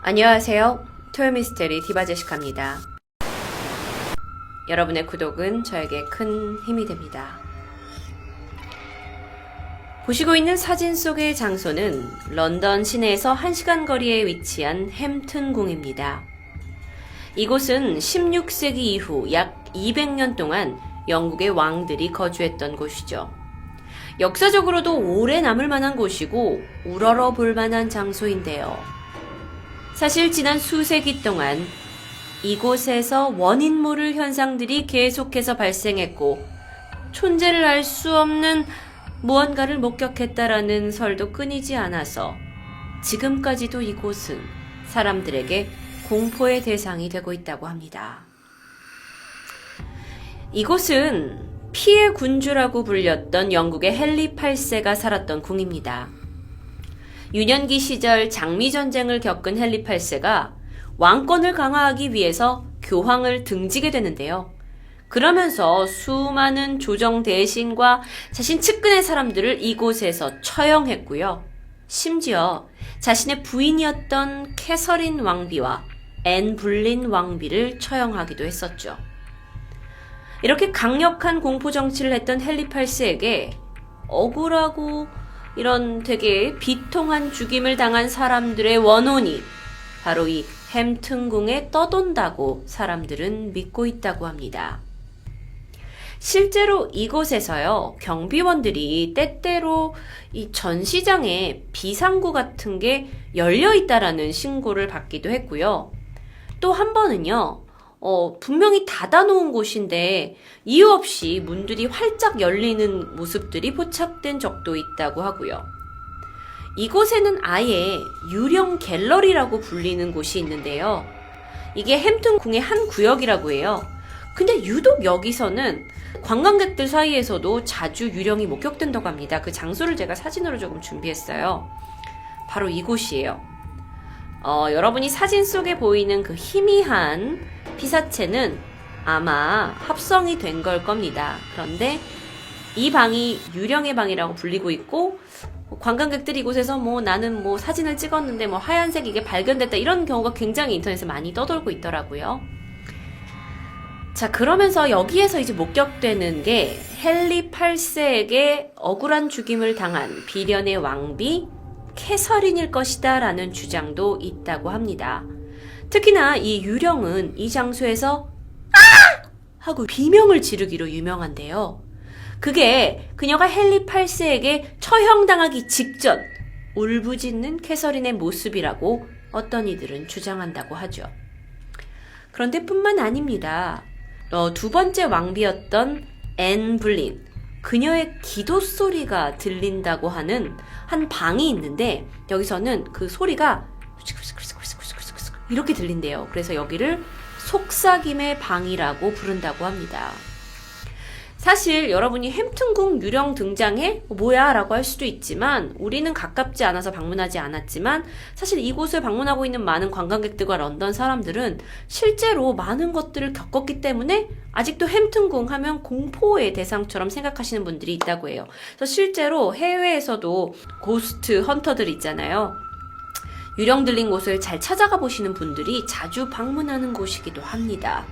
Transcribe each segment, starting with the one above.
안녕하세요. 토요미스테리 디바제시카입니다. 여러분의 구독은 저에게 큰 힘이 됩니다. 보시고 있는 사진 속의 장소는 런던 시내에서 1시간 거리에 위치한 햄튼궁입니다. 이곳은 16세기 이후 약 200년 동안 영국의 왕들이 거주했던 곳이죠. 역사적으로도 오래 남을 만한 곳이고 우러러 볼 만한 장소인데요. 사실 지난 수세기 동안 이곳에서 원인 모를 현상들이 계속해서 발생했고 존재를 알 수 없는 무언가를 목격했다라는 설도 끊이지 않아서 지금까지도 이곳은 사람들에게 공포의 대상이 되고 있다고 합니다. 이곳은 피해 군주라고 불렸던 영국의 헨리 8세가 살았던 궁입니다. 유년기 시절 장미전쟁을 겪은 헨리 8세가 왕권을 강화하기 위해서 교황을 등지게 되는데요. 그러면서 수많은 조정 대신과 자신 측근의 사람들을 이곳에서 처형했고요. 심지어 자신의 부인이었던 캐서린 왕비와 앤 불린 왕비를 처형하기도 했었죠. 이렇게 강력한 공포 정치를 했던 헨리 8세에게 억울하고 이런 되게 비통한 죽임을 당한 사람들의 원혼이 바로 이 햄튼궁에 떠돈다고 사람들은 믿고 있다고 합니다. 실제로 이곳에서요, 경비원들이 때때로 이 전시장에 비상구 같은 게 열려 있다라는 신고를 받기도 했고요. 또 한 번은요, 분명히 닫아놓은 곳인데 이유 없이 문들이 활짝 열리는 모습들이 포착된 적도 있다고 하고요. 이곳에는 아예 유령 갤러리라고 불리는 곳이 있는데요. 이게 햄튼궁의 한 구역이라고 해요. 근데 유독 여기서는 관광객들 사이에서도 자주 유령이 목격된다고 합니다. 그 장소를 제가 사진으로 조금 준비했어요. 바로 이곳이에요. 여러분이 사진 속에 보이는 그 희미한 피사체는 아마 합성이 된 걸 겁니다. 그런데 이 방이 유령의 방이라고 불리고 있고 관광객들이 이곳에서 나는 사진을 찍었는데 하얀색 이게 발견됐다 이런 경우가 굉장히 인터넷에 많이 떠돌고 있더라고요. 자, 그러면서 여기에서 이제 목격되는 게 헨리 8세에게 억울한 죽임을 당한 비련의 왕비 캐서린일 것이다 라는 주장도 있다고 합니다. 특히나 이 유령은 이 장소에서 아! 하고 비명을 지르기로 유명한데요. 그게 그녀가 헨리 8세에게 처형당하기 직전 울부짖는 캐서린의 모습이라고 어떤 이들은 주장한다고 하죠. 그런데 뿐만 아닙니다. 두 번째 왕비였던 앤 불린, 그녀의 기도 소리가 들린다고 하는 한 방이 있는데 여기서는 그 소리가 이렇게 들린대요. 그래서 여기를 속삭임의 방이라고 부른다고 합니다. 사실 여러분이 햄튼궁 유령 등장해? 뭐야? 라고 할 수도 있지만 우리는 가깝지 않아서 방문하지 않았지만 사실 이곳을 방문하고 있는 많은 관광객들과 런던 사람들은 실제로 많은 것들을 겪었기 때문에 아직도 햄튼궁 하면 공포의 대상처럼 생각하시는 분들이 있다고 해요. 그래서 실제로 해외에서도 고스트 헌터들 있잖아요. 유령 들린 곳을 잘 찾아가 보시는 분들이 자주 방문하는 곳이기도 합니다.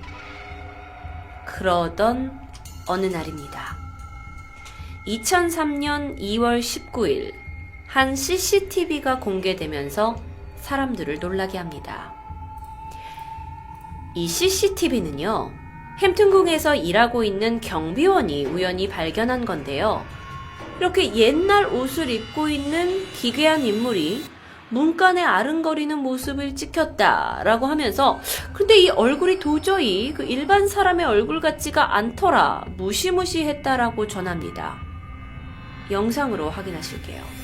그러던 어느 날입니다. 2003년 2월 19일 한 CCTV가 공개되면서 사람들을 놀라게 합니다. 이 CCTV는요, 햄튼궁에서 일하고 있는 경비원이 우연히 발견한 건데요. 이렇게 옛날 옷을 입고 있는 기괴한 인물이 문간에 아른거리는 모습을 찍혔다라고 하면서 근데 이 얼굴이 도저히 그 일반 사람의 얼굴 같지가 않더라, 무시무시했다라고 전합니다. 영상으로 확인하실게요.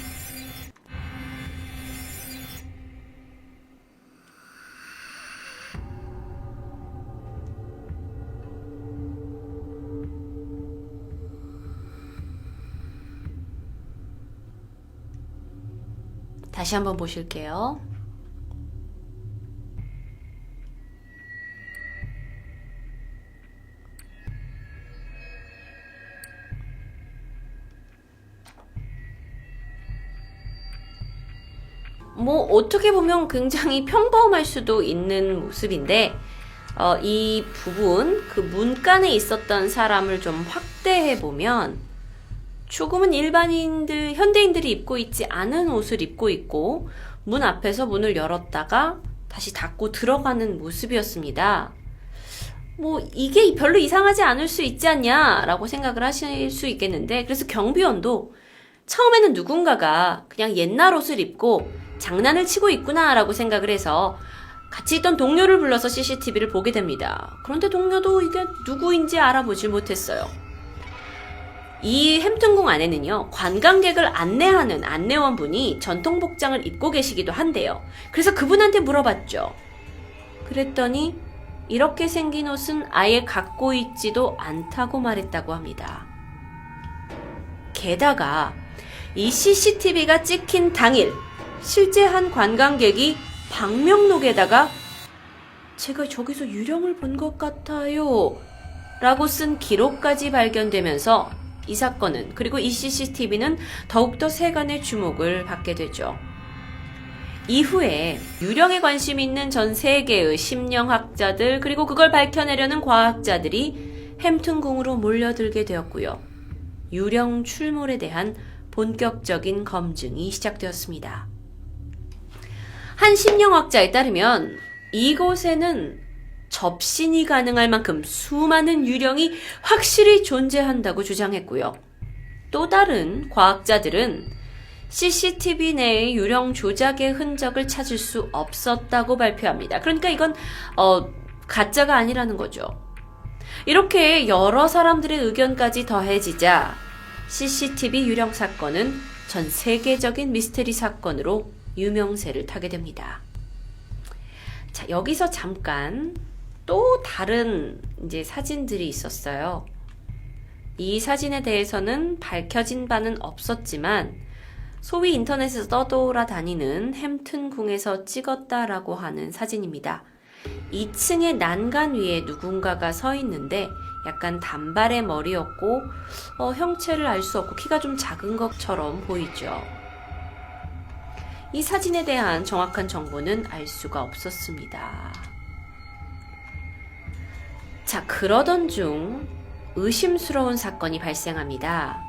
다시 한번 보실게요. 뭐 어떻게 보면 굉장히 평범할 수도 있는 모습인데 이 부분, 그 문간에 있었던 사람을 좀 확대해 보면 조금은 일반인들, 현대인들이 입고 있지 않은 옷을 입고 있고 문 앞에서 문을 열었다가 다시 닫고 들어가는 모습이었습니다. 뭐 이게 별로 이상하지 않을 수 있지 않냐라고 생각을 하실 수 있겠는데, 그래서 경비원도 처음에는 누군가가 그냥 옛날 옷을 입고 장난을 치고 있구나라고 생각을 해서 같이 있던 동료를 불러서 CCTV를 보게 됩니다. 그런데 동료도 이게 누구인지 알아보질 못했어요. 이 햄튼궁 안에는요, 관광객을 안내하는 안내원분이 전통 복장을 입고 계시기도 한데요. 그래서 그분한테 물어봤죠. 그랬더니 이렇게 생긴 옷은 아예 갖고 있지도 않다고 말했다고 합니다. 게다가 이 CCTV가 찍힌 당일 실제 한 관광객이 방명록에다가 제가 저기서 유령을 본 것 같아요 라고 쓴 기록까지 발견되면서 이 사건은, 그리고 이 CCTV는 더욱더 세간의 주목을 받게 되죠. 이후에 유령에 관심 있는 전 세계의 심령학자들, 그리고 그걸 밝혀내려는 과학자들이 햄튼궁으로 몰려들게 되었고요. 유령 출몰에 대한 본격적인 검증이 시작되었습니다. 한 심령학자에 따르면 이곳에는 접신이 가능할 만큼 수많은 유령이 확실히 존재한다고 주장했고요. 또 다른 과학자들은 CCTV 내의 유령 조작의 흔적을 찾을 수 없었다고 발표합니다. 그러니까 이건 가짜가 아니라는 거죠. 이렇게 여러 사람들의 의견까지 더해지자 CCTV 유령 사건은 전 세계적인 미스테리 사건으로 유명세를 타게 됩니다. 자, 여기서 잠깐 또 다른 이제 사진들이 있었어요. 이 사진에 대해서는 밝혀진 바는 없었지만 소위 인터넷에서 떠돌아다니는 햄튼궁에서 찍었다라고 하는 사진입니다. 2층의 난간 위에 누군가가 서 있는데 약간 단발의 머리였고 형체를 알 수 없고 키가 좀 작은 것처럼 보이죠. 이 사진에 대한 정확한 정보는 알 수가 없었습니다. 자, 그러던 중 의심스러운 사건이 발생합니다.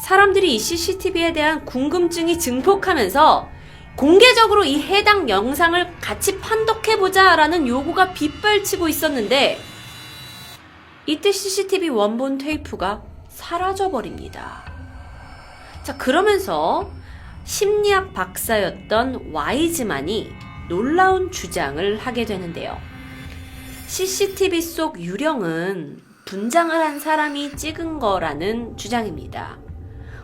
사람들이 이 CCTV에 대한 궁금증이 증폭하면서 공개적으로 이 해당 영상을 같이 판독해보자 라는 요구가 빗발치고 있었는데 이때 CCTV 원본 테이프가 사라져버립니다. 자, 그러면서 심리학 박사였던 와이즈만이 놀라운 주장을 하게 되는데요. CCTV 속 유령은 분장을 한 사람이 찍은 거라는 주장입니다.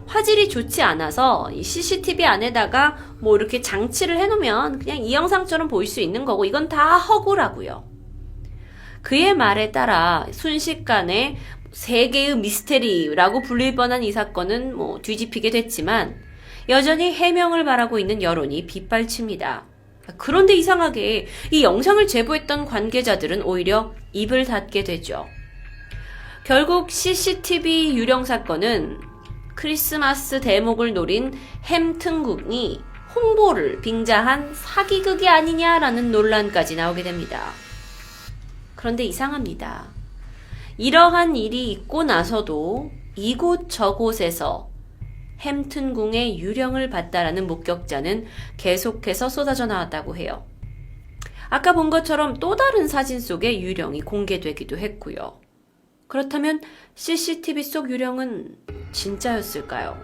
화질이 좋지 않아서 이 CCTV 안에다가 뭐 이렇게 장치를 해놓으면 그냥 이 영상처럼 보일 수 있는 거고 이건 다 허구라고요. 그의 말에 따라 순식간에 세계의 미스테리라고 불릴 뻔한 이 사건은 뭐 뒤집히게 됐지만 여전히 해명을 바라고 있는 여론이 빗발칩니다. 그런데 이상하게 이 영상을 제보했던 관계자들은 오히려 입을 닫게 되죠. 결국 CCTV 유령 사건은 크리스마스 대목을 노린 햄튼궁이 홍보를 빙자한 사기극이 아니냐라는 논란까지 나오게 됩니다. 그런데 이상합니다. 이러한 일이 있고 나서도 이곳 저곳에서 햄튼궁의 유령을 봤다라는 목격자는 계속해서 쏟아져 나왔다고 해요. 아까 본 것처럼 또 다른 사진 속에 유령이 공개되기도 했고요. 그렇다면 CCTV 속 유령은 진짜였을까요?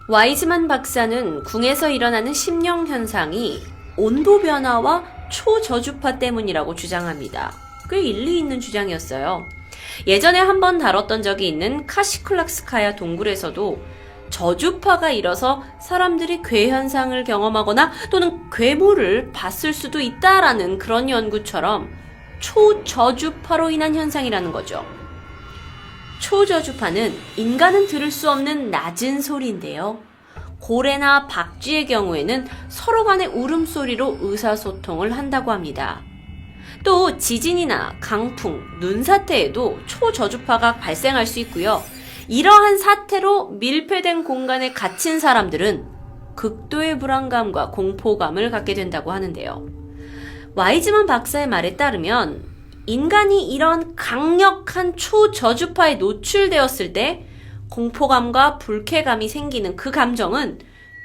와이즈만 박사는 궁에서 일어나는 심령 현상이 온도 변화와 초저주파 때문이라고 주장합니다. 꽤 일리 있는 주장이었어요. 예전에 한번 다뤘던 적이 있는 카시클락스카야 동굴에서도 저주파가 일어서 사람들이 괴 현상을 경험하거나 또는 괴물을 봤을 수도 있다라는 그런 연구처럼 초저주파로 인한 현상이라는 거죠. 초저주파는 인간은 들을 수 없는 낮은 소리인데요. 고래나 박쥐의 경우에는 서로 간의 울음소리로 의사소통을 한다고 합니다. 또 지진이나 강풍, 눈사태에도 초저주파가 발생할 수 있고요. 이러한 사태로 밀폐된 공간에 갇힌 사람들은 극도의 불안감과 공포감을 갖게 된다고 하는데요. 와이즈만 박사의 말에 따르면 인간이 이런 강력한 초저주파에 노출되었을 때 공포감과 불쾌감이 생기는 그 감정은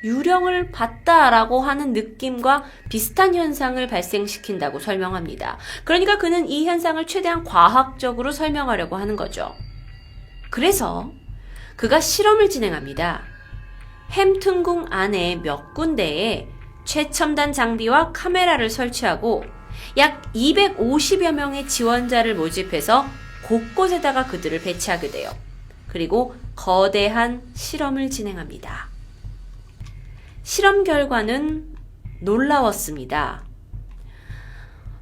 유령을 봤다라고 하는 느낌과 비슷한 현상을 발생시킨다고 설명합니다. 그러니까 그는 이 현상을 최대한 과학적으로 설명하려고 하는 거죠. 그래서 그가 실험을 진행합니다. 햄튼궁 안에 몇 군데에 최첨단 장비와 카메라를 설치하고 약 250여 명의 지원자를 모집해서 곳곳에다가 그들을 배치하게 돼요. 그리고 거대한 실험을 진행합니다. 실험 결과는 놀라웠습니다.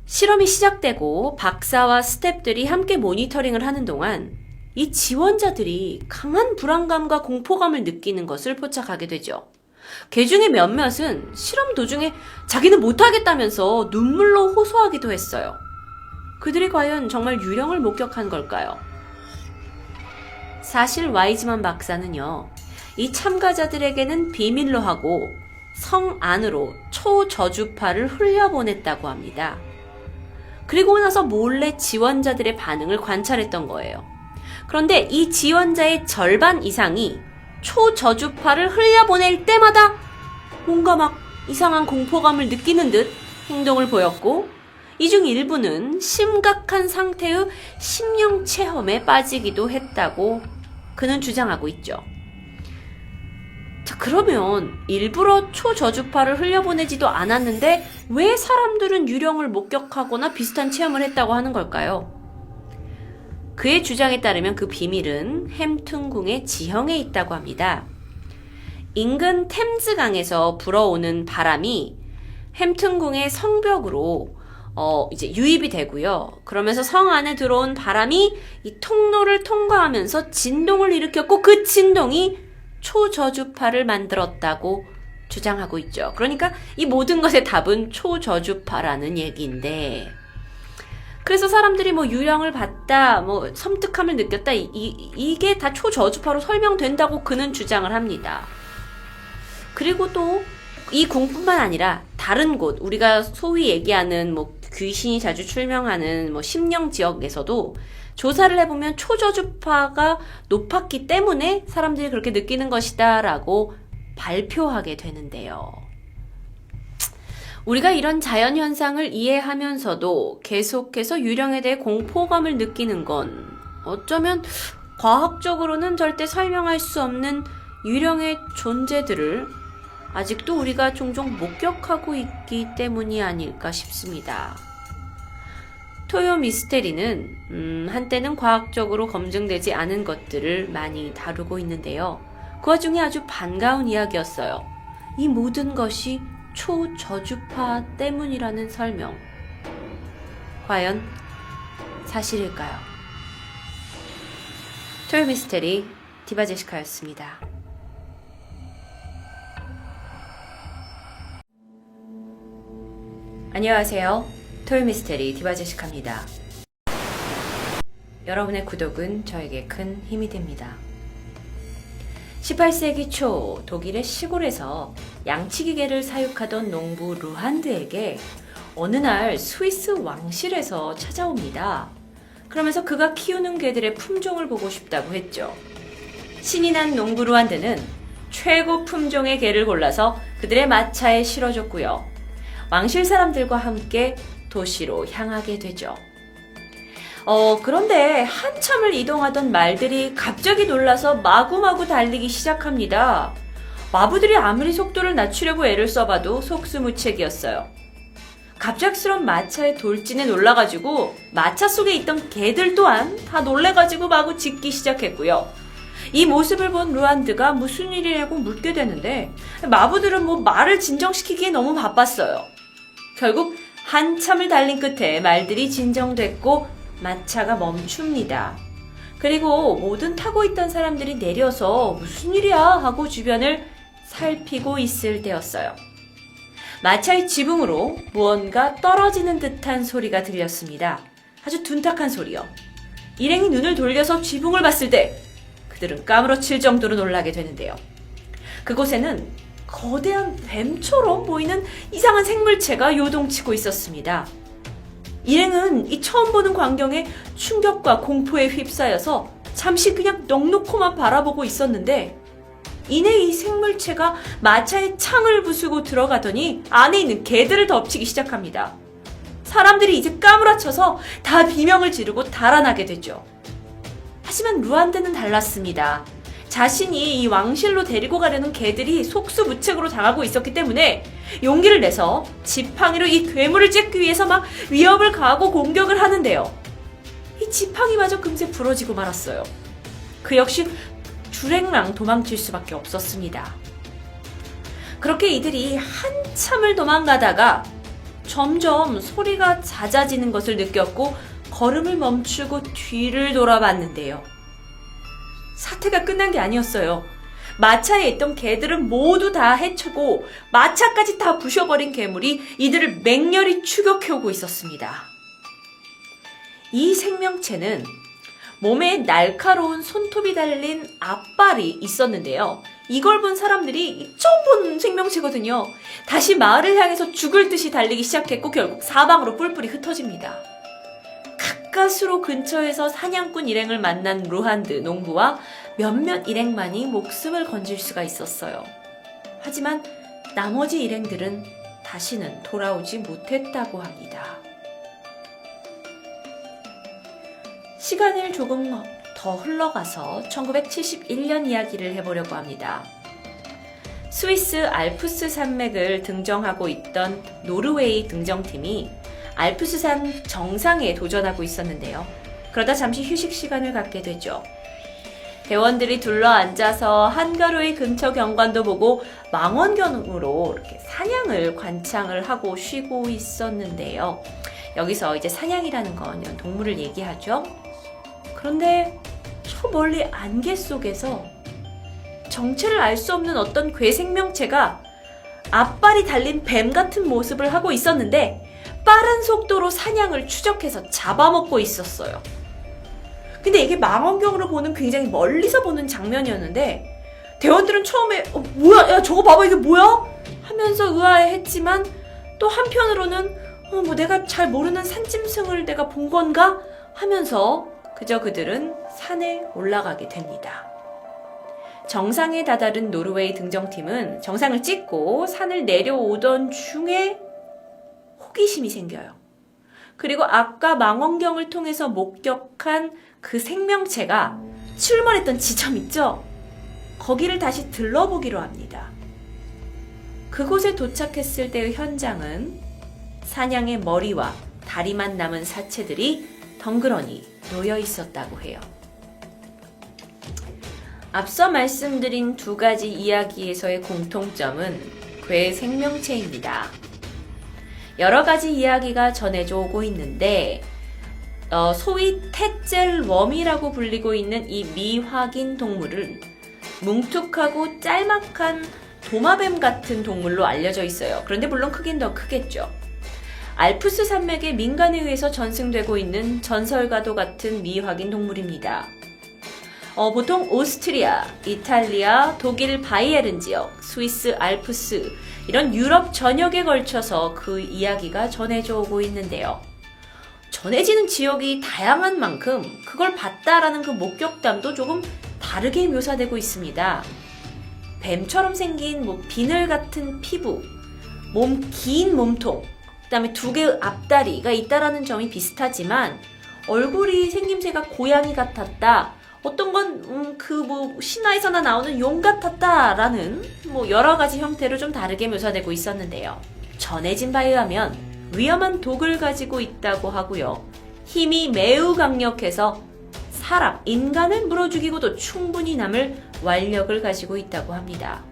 실험이 시작되고 박사와 스태프들이 함께 모니터링을 하는 동안 이 지원자들이 강한 불안감과 공포감을 느끼는 것을 포착하게 되죠. 그 중에 몇몇은 실험 도중에 자기는 못하겠다면서 눈물로 호소하기도 했어요. 그들이 과연 정말 유령을 목격한 걸까요? 사실 와이즈만 박사는요, 이 참가자들에게는 비밀로 하고 성 안으로 초저주파를 흘려보냈다고 합니다. 그리고 나서 몰래 지원자들의 반응을 관찰했던 거예요. 그런데 이 지원자의 절반 이상이 초저주파를 흘려보낼 때마다 뭔가 막 이상한 공포감을 느끼는 듯 행동을 보였고, 이 중 일부는 심각한 상태의 심령 체험에 빠지기도 했다고 그는 주장하고 있죠. 자, 그러면 일부러 초저주파를 흘려보내지도 않았는데 왜 사람들은 유령을 목격하거나 비슷한 체험을 했다고 하는 걸까요? 그의 주장에 따르면 그 비밀은 햄튼궁의 지형에 있다고 합니다. 인근 템즈강에서 불어오는 바람이 햄튼궁의 성벽으로 이제 유입이 되고요. 그러면서 성 안에 들어온 바람이 이 통로를 통과하면서 진동을 일으켰고 그 진동이 초저주파를 만들었다고 주장하고 있죠. 그러니까 이 모든 것의 답은 초저주파라는 얘기인데, 그래서 사람들이 뭐 유령을 봤다, 뭐 섬뜩함을 느꼈다, 이게 다 초저주파로 설명된다고 그는 주장을 합니다. 그리고 또 이 궁뿐만 아니라 다른 곳, 우리가 소위 얘기하는 뭐 귀신이 자주 출명하는 뭐 심령 지역에서도 조사를 해보면 초저주파가 높았기 때문에 사람들이 그렇게 느끼는 것이다 라고 발표하게 되는데요. 우리가 이런 자연현상을 이해하면서도 계속해서 유령에 대해 공포감을 느끼는 건 어쩌면 과학적으로는 절대 설명할 수 없는 유령의 존재들을 아직도 우리가 종종 목격하고 있기 때문이 아닐까 싶습니다. 토요 미스테리는 한때는 과학적으로 검증되지 않은 것들을 많이 다루고 있는데요. 그 와중에 아주 반가운 이야기였어요. 이 모든 것이 초저주파 때문이라는 설명. 과연 사실일까요? 토요 미스테리 디바제시카였습니다. 안녕하세요. 토요미스테리 디바제시카입니다. 여러분의 구독은 저에게 큰 힘이 됩니다. 18세기 초 독일의 시골에서 양치기개를 사육하던 농부 루한드에게 어느 날 스위스 왕실에서 찾아옵니다. 그러면서 그가 키우는 개들의 품종을 보고 싶다고 했죠. 신이 난 농부 루한드는 최고 품종의 개를 골라서 그들의 마차에 실어줬고요. 왕실 사람들과 함께 도시로 향하게 되죠. 그런데 한참을 이동하던 말들이 갑자기 놀라서 마구마구 달리기 시작합니다. 마부들이 아무리 속도를 낮추려고 애를 써봐도 속수무책이었어요. 갑작스런 마차의 돌진에 놀라가지고 마차 속에 있던 개들 또한 다 놀래가지고 마구 짖기 시작했고요. 이 모습을 본 루안드가 무슨 일이냐고 묻게 되는데 마부들은 뭐 말을 진정시키기에 너무 바빴어요. 결국 한참을 달린 끝에 말들이 진정됐고 마차가 멈춥니다. 그리고 모든 타고 있던 사람들이 내려서 무슨 일이야 하고 주변을 살피고 있을 때였어요. 마차의 지붕으로 무언가 떨어지는 듯한 소리가 들렸습니다. 아주 둔탁한 소리요. 일행이 눈을 돌려서 지붕을 봤을 때 그들은 까무러칠 정도로 놀라게 되는데요. 그곳에는 거대한 뱀처럼 보이는 이상한 생물체가 요동치고 있었습니다. 일행은 이 처음 보는 광경에 충격과 공포에 휩싸여서 잠시 그냥 넋놓고만 바라보고 있었는데 이내 이 생물체가 마차에 창을 부수고 들어가더니 안에 있는 개들을 덮치기 시작합니다. 사람들이 이제 까무라쳐서 다 비명을 지르고 달아나게 되죠. 하지만 루안드는 달랐습니다. 자신이 이 왕실로 데리고 가려는 개들이 속수무책으로 당하고 있었기 때문에 용기를 내서 지팡이로 이 괴물을 찢기 위해서 막 위협을 가하고 공격을 하는데요. 이 지팡이마저 금세 부러지고 말았어요. 그 역시 주랭랑 도망칠 수밖에 없었습니다. 그렇게 이들이 한참을 도망가다가 점점 소리가 잦아지는 것을 느꼈고 걸음을 멈추고 뒤를 돌아봤는데요. 사태가 끝난 게 아니었어요. 마차에 있던 개들은 모두 다 해치고 마차까지 다 부셔버린 괴물이 이들을 맹렬히 추격해오고 있었습니다. 이 생명체는 몸에 날카로운 손톱이 달린 앞발이 있었는데요. 이걸 본 사람들이 처음 본 생명체거든요. 다시 마을을 향해서 죽을 듯이 달리기 시작했고 결국 사방으로 뿔뿔이 흩어집니다. 가까스로 근처에서 사냥꾼 일행을 만난 루한드 농부와 몇몇 일행만이 목숨을 건질 수가 있었어요. 하지만 나머지 일행들은 다시는 돌아오지 못했다고 합니다. 시간을 조금 더 흘러가서 1971년 이야기를 해보려고 합니다. 스위스 알프스 산맥을 등정하고 있던 노르웨이 등정팀이 알프스산 정상에 도전하고 있었는데요. 그러다 잠시 휴식 시간을 갖게 되죠. 대원들이 둘러앉아서 한가로이 근처 경관도 보고 망원경으로 이렇게 사냥을 관찰을 하고 쉬고 있었는데요. 여기서 이제 사냥이라는 건 동물을 얘기하죠. 그런데 저 멀리 안개 속에서 정체를 알 수 없는 어떤 괴생명체가 앞발이 달린 뱀 같은 모습을 하고 있었는데 빠른 속도로 사냥을 추적해서 잡아먹고 있었어요. 근데 이게 망원경으로 보는 굉장히 멀리서 보는 장면이었는데 대원들은 처음에 뭐야? 야 저거 봐봐 이게 뭐야? 하면서 의아해했지만 또 한편으로는 뭐 내가 잘 모르는 산짐승을 내가 본 건가? 하면서 그저 그들은 산에 올라가게 됩니다. 정상에 다다른 노르웨이 등정팀은 정상을 찍고 산을 내려오던 중에 호기심이 생겨요. 그리고 아까 망원경을 통해서 목격한 그 생명체가 출몰했던 지점 있죠? 거기를 다시 들러보기로 합니다. 그곳에 도착했을 때의 현장은 사냥의 머리와 다리만 남은 사체들이 덩그러니 놓여 있었다고 해요. 앞서 말씀드린 두 가지 이야기에서의 공통점은 괴 생명체입니다. 여러 가지 이야기가 전해져 오고 있는데 소위 텟젤웜이라고 불리고 있는 이 미확인 동물은 뭉툭하고 짤막한 도마뱀 같은 동물로 알려져 있어요. 그런데 물론 크긴 더 크겠죠. 알프스 산맥의 민간에 의해서 전승되고 있는 전설과도 같은 미확인 동물입니다. 보통 오스트리아, 이탈리아, 독일 바이에른 지역, 스위스 알프스 이런 유럽 전역에 걸쳐서 그 이야기가 전해져 오고 있는데요. 전해지는 지역이 다양한 만큼 그걸 봤다라는 그 목격담도 조금 다르게 묘사되고 있습니다. 뱀처럼 생긴 비늘 같은 피부, 긴 몸통, 그 다음에 두 개의 앞다리가 있다라는 점이 비슷하지만 얼굴이 생김새가 고양이 같았다. 어떤 건 신화에서나 나오는 용 같았다라는 여러 가지 형태로 좀 다르게 묘사되고 있었는데요. 전해진 바에 의하면 위험한 독을 가지고 있다고 하고요. 힘이 매우 강력해서 인간을 물어 죽이고도 충분히 남을 완력을 가지고 있다고 합니다.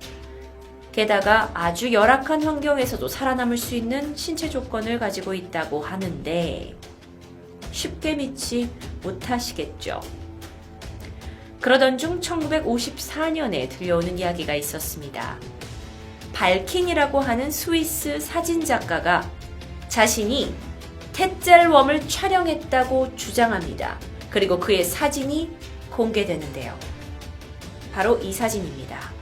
게다가 아주 열악한 환경에서도 살아남을 수 있는 신체 조건을 가지고 있다고 하는데 쉽게 믿지 못하시겠죠. 그러던 중 1954년에 들려오는 이야기가 있었습니다. 발킨이라고 하는 스위스 사진작가가 자신이 텟젤웜을 촬영했다고 주장합니다. 그리고 그의 사진이 공개되는데요. 바로 이 사진입니다.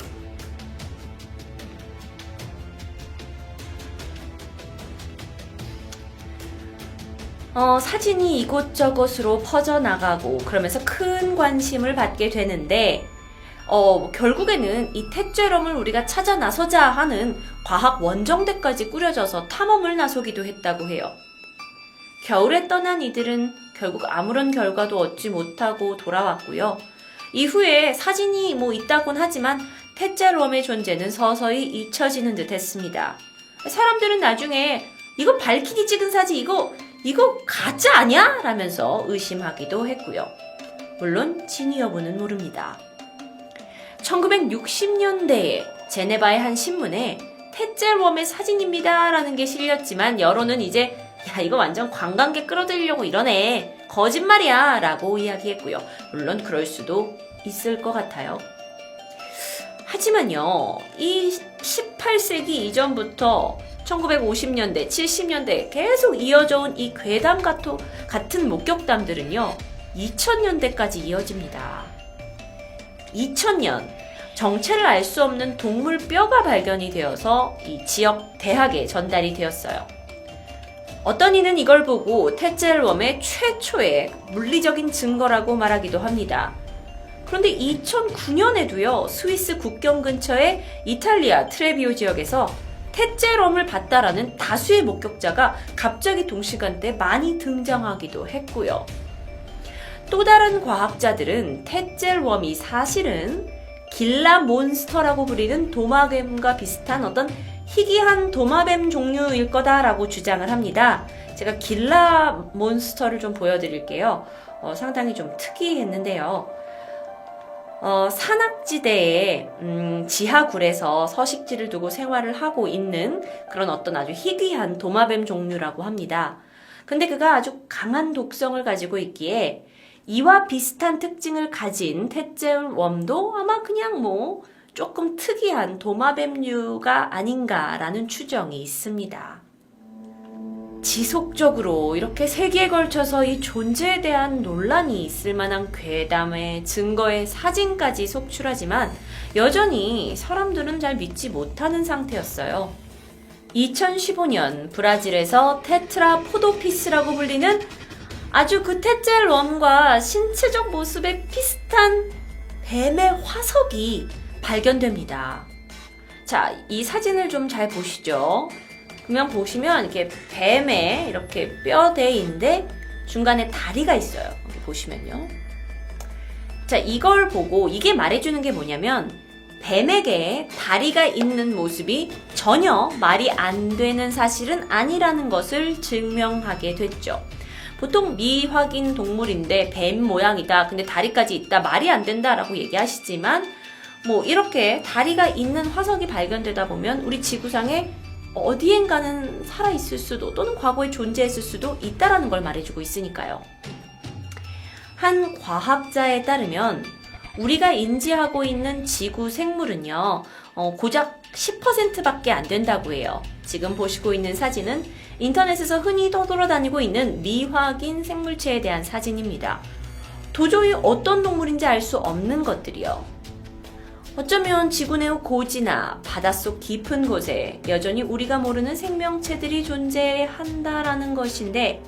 사진이 이곳저곳으로 퍼져나가고 그러면서 큰 관심을 받게 되는데 결국에는 이 태죄럼을 우리가 찾아 나서자 하는 과학 원정대까지 꾸려져서 탐험을 나서기도 했다고 해요. 겨울에 떠난 이들은 결국 아무런 결과도 얻지 못하고 돌아왔고요. 이후에 사진이 있다곤 하지만 태죄럼의 존재는 서서히 잊혀지는 듯 했습니다. 사람들은 나중에 이거 발키니 찍은 사진 이거 가짜 아니야? 라면서 의심하기도 했고요. 물론 진위 여부는 모릅니다. 1960년대에 제네바의 한 신문에 태죄럼의 사진입니다 라는 게 실렸지만 여론은 이제 야 이거 완전 관광객 끌어들이려고 이러네 거짓말이야 라고 이야기했고요. 물론 그럴 수도 있을 것 같아요. 하지만요 이 18세기 이전부터 1950년대, 70년대 계속 이어져 온 이 괴담 같은 목격담들은요 2000년대까지 이어집니다. 2000년 정체를 알 수 없는 동물 뼈가 발견이 되어서 이 지역 대학에 전달이 되었어요. 어떤 이는 이걸 보고 태죄럼의 최초의 물리적인 증거라고 말하기도 합니다. 그런데 2009년에도요 스위스 국경 근처의 이탈리아 트레비오 지역에서 태죄럼을 봤다라는 다수의 목격자가 갑자기 동시간대에 많이 등장하기도 했고요. 또 다른 과학자들은 태죄럼이 사실은 길라 몬스터라고 불리는 도마뱀과 비슷한 어떤 희귀한 도마뱀 종류일 거다라고 주장을 합니다. 제가 길라 몬스터를 좀 보여드릴게요. 상당히 좀 특이했는데요. 산악지대에 지하굴에서 서식지를 두고 생활을 하고 있는 그런 어떤 아주 희귀한 도마뱀 종류라고 합니다. 근데 그가 아주 강한 독성을 가지고 있기에 이와 비슷한 특징을 가진 태죄럼도 아마 그냥 조금 특이한 도마뱀류가 아닌가라는 추정이 있습니다. 지속적으로 이렇게 세기에 걸쳐서 이 존재에 대한 논란이 있을 만한 괴담의 증거의 사진까지 속출하지만 여전히 사람들은 잘 믿지 못하는 상태였어요. 2015년 브라질에서 테트라포도피스라고 불리는 아주 그 태죄럼과 신체적 모습에 비슷한 뱀의 화석이 발견됩니다. 자, 이 사진을 좀 잘 보시죠. 그러면 보시면 이렇게 뱀에 이렇게 뼈대인데 중간에 다리가 있어요. 여기 보시면요. 자, 이걸 보고 이게 말해주는 게 뭐냐면 뱀에게 다리가 있는 모습이 전혀 말이 안 되는 사실은 아니라는 것을 증명하게 됐죠. 보통 미확인 동물인데 뱀 모양이다. 근데 다리까지 있다. 말이 안 된다라고 얘기하시지만 이렇게 다리가 있는 화석이 발견되다 보면 우리 지구상에 어디엔가는 살아있을 수도 또는 과거에 존재했을 수도 있다라는 걸 말해주고 있으니까요. 한 과학자에 따르면 우리가 인지하고 있는 지구 생물은요 고작 10%밖에 안 된다고 해요. 지금 보시고 있는 사진은 인터넷에서 흔히 떠돌아다니고 있는 미확인 생물체에 대한 사진입니다. 도저히 어떤 동물인지 알 수 없는 것들이요. 어쩌면 지구 내 고지나 바닷속 깊은 곳에 여전히 우리가 모르는 생명체들이 존재한다라는 것인데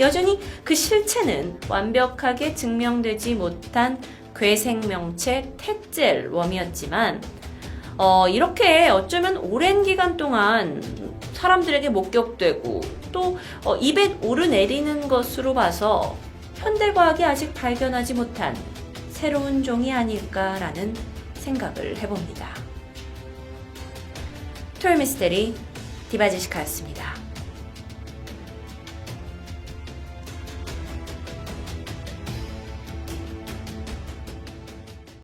여전히 그 실체는 완벽하게 증명되지 못한 괴생명체 태죄럼이었지만 이렇게 어쩌면 오랜 기간 동안 사람들에게 목격되고 또 입에 오르내리는 것으로 봐서 현대과학이 아직 발견하지 못한 새로운 종이 아닐까라는 생각을 해봅니다. 토요미스테리 디바제시카였습니다.